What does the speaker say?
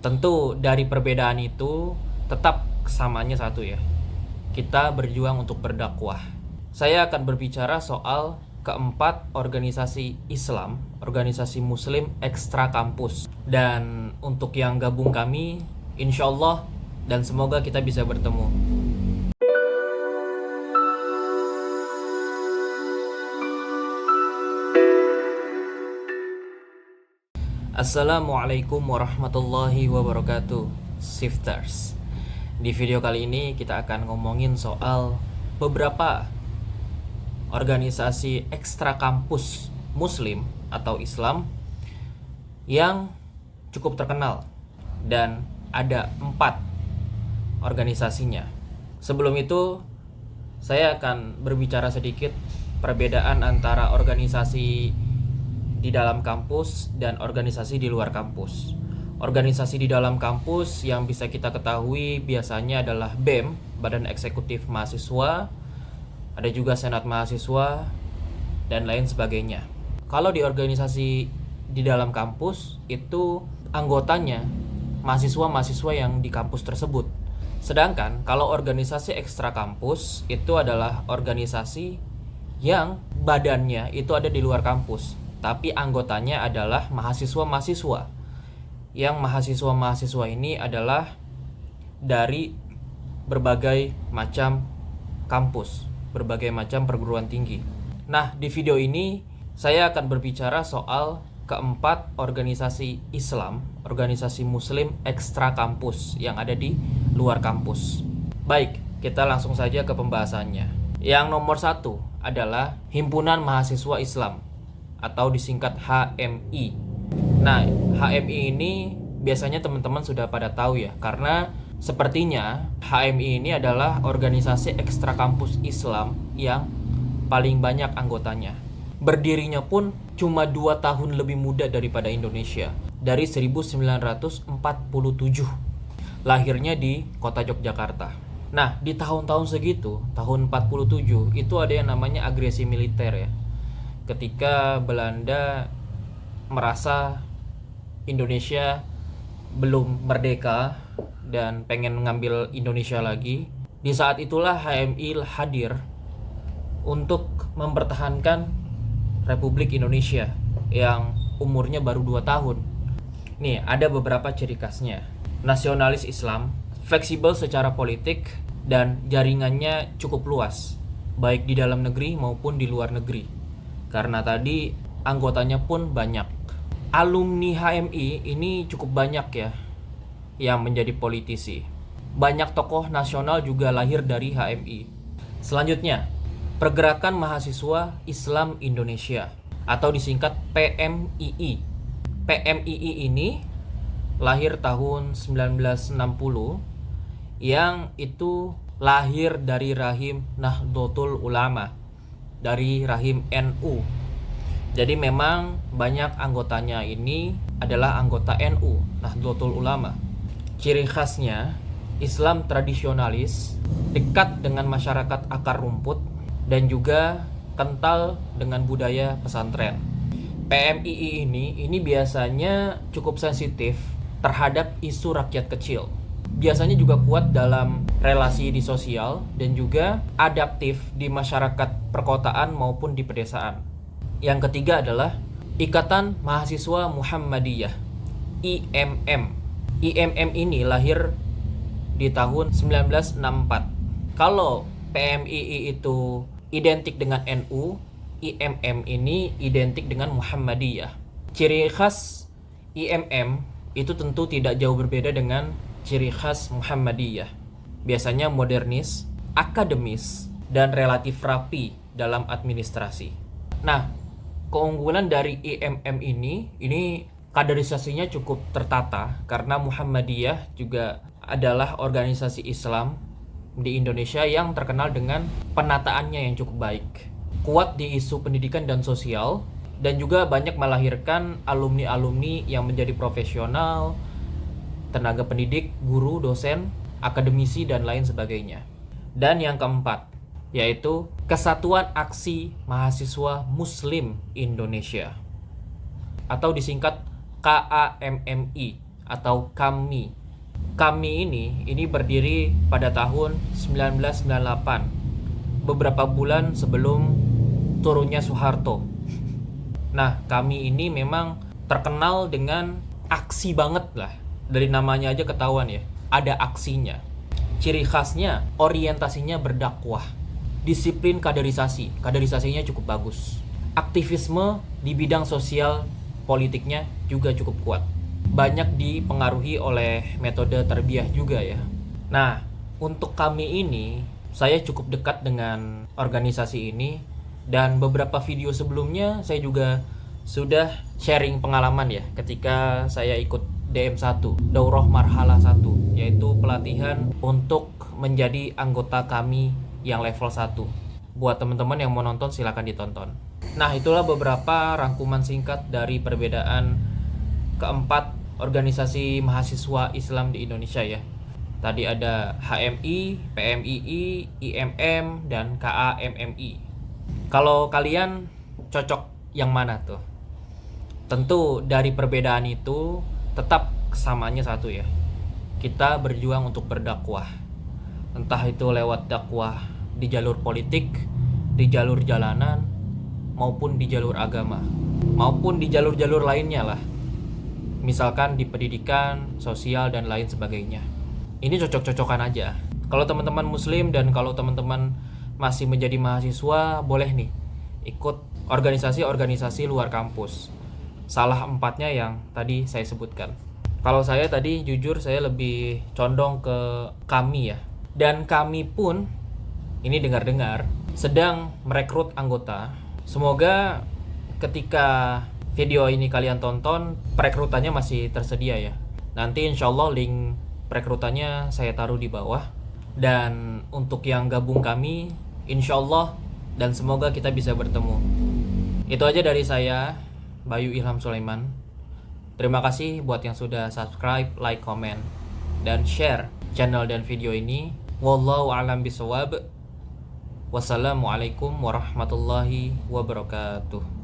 Tentu dari perbedaan itu tetap kesamaannya satu ya. Kita berjuang untuk berdakwah. Saya akan berbicara soal keempat organisasi Islam, organisasi Muslim ekstra kampus. Dan untuk yang gabung kami, insya Allah dan semoga kita bisa bertemu. Assalamualaikum warahmatullahi wabarakatuh, Shifters. Di video kali ini kita akan ngomongin soal beberapa organisasi ekstra kampus Muslim atau Islam yang cukup terkenal, dan ada 4 organisasinya. Sebelum itu, saya akan berbicara sedikit perbedaan antara organisasi di dalam kampus dan organisasi di luar kampus. Organisasi di dalam kampus yang bisa kita ketahui biasanya adalah BEM, Badan Eksekutif Mahasiswa, ada juga Senat Mahasiswa, dan lain sebagainya. Kalau di organisasi di dalam kampus, itu anggotanya mahasiswa-mahasiswa yang di kampus tersebut. Sedangkan kalau organisasi ekstra kampus, itu adalah organisasi yang badannya itu ada di luar kampus, tapi anggotanya adalah mahasiswa-mahasiswa. Yang mahasiswa-mahasiswa ini adalah dari berbagai macam kampus, berbagai macam perguruan tinggi. Nah, di video ini saya akan berbicara soal keempat organisasi Islam, organisasi Muslim ekstra kampus yang ada di luar kampus. Baik, kita langsung saja ke pembahasannya. Yang nomor 1 adalah Himpunan Mahasiswa Islam atau disingkat HMI. Nah, HMI ini biasanya teman-teman sudah pada tahu ya, karena sepertinya HMI ini adalah organisasi ekstra kampus Islam yang paling banyak anggotanya. Berdirinya pun cuma 2 tahun lebih muda daripada Indonesia, dari 1947. Lahirnya di kota Yogyakarta. Nah, di tahun-tahun segitu, tahun 47, itu ada yang namanya agresi militer ya. Ketika Belanda merasa Indonesia belum merdeka dan pengen mengambil Indonesia lagi, di saat itulah HMI hadir untuk mempertahankan Republik Indonesia yang umurnya baru 2 tahun. Nih, ada beberapa ciri khasnya. Nasionalis Islam, fleksibel secara politik, dan jaringannya cukup luas, baik di dalam negeri maupun di luar negeri. Karena tadi anggotanya pun banyak. Alumni HMI ini cukup banyak ya yang menjadi politisi. Banyak tokoh nasional juga lahir dari HMI. Selanjutnya, Pergerakan Mahasiswa Islam Indonesia atau disingkat PMII. PMII ini lahir tahun 1960 yang itu lahir dari rahim Nahdlatul Ulama, dari rahim NU. Jadi memang banyak anggotanya ini adalah anggota NU, Nahdlatul Ulama. Ciri khasnya Islam tradisionalis, dekat dengan masyarakat akar rumput, dan juga kental dengan budaya pesantren. PMII ini biasanya cukup sensitif terhadap isu rakyat kecil. Biasanya juga kuat dalam relasi di sosial dan juga adaptif di masyarakat perkotaan maupun di pedesaan. Yang ketiga adalah Ikatan Mahasiswa Muhammadiyah, IMM. IMM ini lahir di tahun 1964. Kalau PMII itu identik dengan NU, IMM ini identik dengan Muhammadiyah. Ciri khas IMM itu tentu tidak jauh berbeda dengan ciri khas Muhammadiyah. Biasanya modernis, akademis, dan relatif rapi dalam administrasi. Nah, keunggulan dari IMM ini kaderisasinya cukup tertata karena Muhammadiyah juga adalah organisasi Islam di Indonesia yang terkenal dengan penataannya yang cukup baik. Kuat di isu pendidikan dan sosial, dan juga banyak melahirkan alumni-alumni yang menjadi profesional, tenaga pendidik, guru, dosen, akademisi, dan lain sebagainya. Dan yang keempat, yaitu Kesatuan Aksi Mahasiswa Muslim Indonesia atau disingkat KAMMI atau kami. Kami ini berdiri pada tahun 1998, beberapa bulan sebelum turunnya Soeharto. Nah, kami ini memang terkenal dengan aksi banget lah. Dari namanya aja ketahuan ya, ada aksinya. Ciri khasnya, orientasinya berdakwah. Disiplin kaderisasinya cukup bagus. Aktivisme di bidang sosial politiknya juga cukup kuat. Banyak dipengaruhi oleh metode tarbiyah juga ya. Nah, untuk kami ini, saya cukup dekat dengan organisasi ini. Dan beberapa video sebelumnya saya juga sudah sharing pengalaman ya ketika saya ikut DM1, Daurah Marhala 1, yaitu pelatihan untuk menjadi anggota kami yang level 1. Buat teman-teman yang mau nonton silahkan ditonton. Nah, itulah beberapa rangkuman singkat dari perbedaan keempat organisasi mahasiswa Islam di Indonesia ya. Tadi ada HMI, PMII, IMM, dan KAMMI. Kalau kalian cocok yang mana tuh? Tentu dari perbedaan itu tetap kesamaannya satu ya. Kita berjuang untuk berdakwah. Entah itu lewat dakwah di jalur politik, di jalur jalanan, maupun di jalur agama, maupun di jalur-jalur lainnya lah. Misalkan di pendidikan, sosial, dan lain sebagainya. Ini cocok-cocokan aja. Kalau teman-teman muslim dan kalau teman-teman masih menjadi mahasiswa, boleh nih ikut organisasi-organisasi luar kampus. Salah empatnya yang tadi saya sebutkan. Kalau saya tadi jujur saya lebih condong ke kami ya. Dan kami pun, ini dengar-dengar, sedang merekrut anggota. Semoga ketika video ini kalian tonton, perekrutannya masih tersedia ya. Nanti insya Allah link perekrutannya saya taruh di bawah. Dan untuk yang gabung kami, insya Allah dan semoga kita bisa bertemu. Itu aja dari saya, Bayu Ilham Sulaiman. Terima kasih buat yang sudah subscribe, like, komen, dan share channel dan video ini. Wallahu a'lam bishawab. Wassalamualaikum warahmatullahi wabarakatuh.